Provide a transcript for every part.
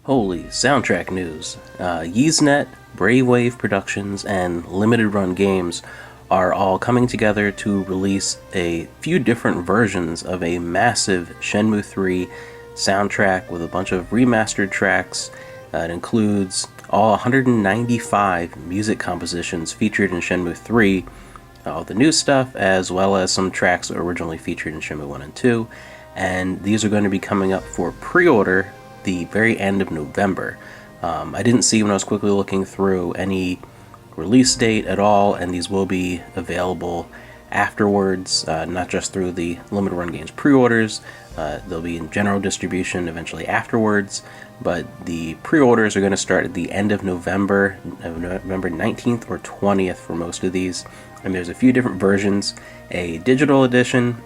Holy soundtrack news. Yeeznet, Bravewave Productions, and Limited Run Games are all coming together to release a few different versions of a massive Shenmue III soundtrack with a bunch of remastered tracks. It includes all 195 music compositions featured in Shenmue 3, all the new stuff, as well as some tracks originally featured in Shenmue 1 and 2. And these are going to be coming up for pre-order the very end of November. I didn't see, when I was quickly looking through, any release date at all, and these will be available afterwards, not just through the Limited Run Games pre-orders. They'll be in general distribution eventually afterwards, but the pre-orders are going to start at the end of November 19th or 20th for most of these. And there's a few different versions: a digital edition,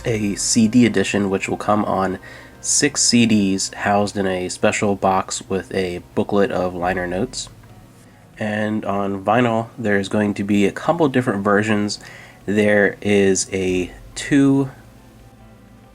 a CD edition, which will come on 6 CDs housed in a special box with a booklet of liner notes. And on vinyl, there's going to be a couple different versions. There is a 2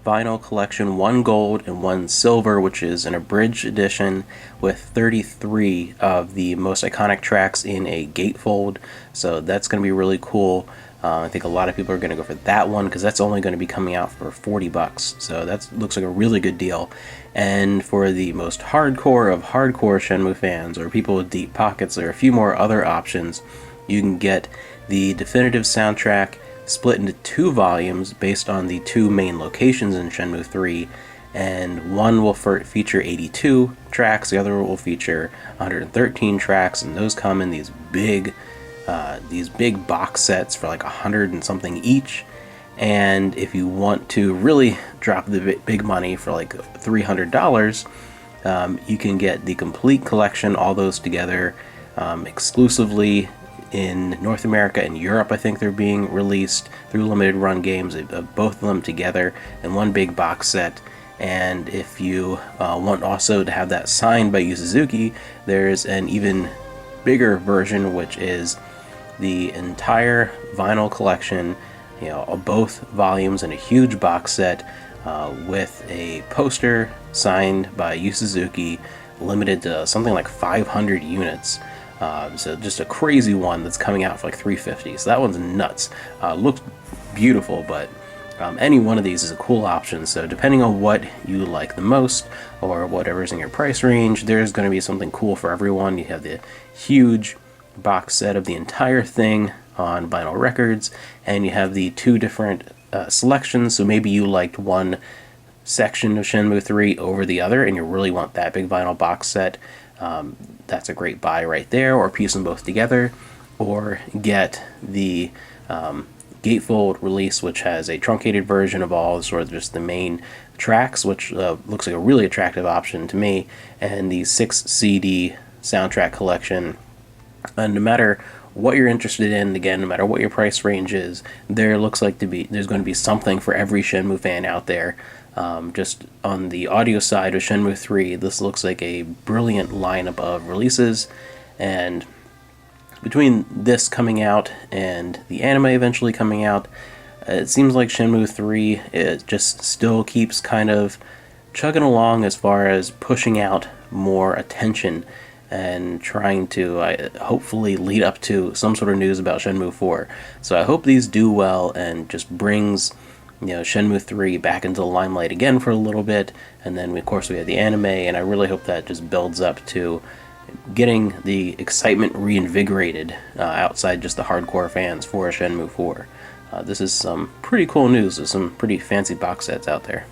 vinyl collection, 1 gold and 1 silver, which is an abridged edition with 33 of the most iconic tracks in a gatefold. So that's going to be really cool. I think a lot of people are going to go for that one because that's only going to be coming out for $40. So that looks like a really good deal. And for the most hardcore of hardcore Shenmue fans, or people with deep pockets, there are a few more other options. You can get the definitive soundtrack split into 2 volumes based on the 2 main locations in Shenmue 3. And one will feature 82 tracks, the other will feature 113 tracks, and those come in these big box sets for like 100 and something each. And if you want to really drop the big money for like $300, you can get the complete collection, all those together, exclusively in North America and Europe. I think they're being released through Limited Run Games, both of them together in one big box set. And if you want also to have that signed by Yu Suzuki, there's an even bigger version, which is the entire vinyl collection, both volumes in a huge box set, with a poster signed by Yu Suzuki, limited to something like 500 units. So just a crazy one that's coming out for like $350. So that one's nuts. Looks beautiful, but any one of these is a cool option. So depending on what you like the most, or whatever's in your price range, there's going to be something cool for everyone. You have the huge box set of the entire thing on vinyl records, and you have the 2 different selections. So maybe you liked one section of Shenmue 3 over the other, and you really want that big vinyl box set. That's a great buy right there, or piece them both together, or get the gatefold release, which has a truncated version of all sort of just the main tracks, which looks like a really attractive option to me, and the 6 CD soundtrack collection. And no matter what you're interested in, again, no matter what your price range is, there's going to be something for every Shenmue fan out there. Just on the audio side of Shenmue 3, this looks like a brilliant lineup of releases, and between this coming out and the anime eventually coming out, it seems like Shenmue 3 it just still keeps kind of chugging along as far as pushing out more attention and trying to hopefully lead up to some sort of news about Shenmue 4. So I hope these do well and just brings Shenmue 3 back into the limelight again for a little bit, and then of course we have the anime, and I really hope that just builds up to getting the excitement reinvigorated outside just the hardcore fans for Shenmue 4. This is some pretty cool news. There's some pretty fancy box sets out there.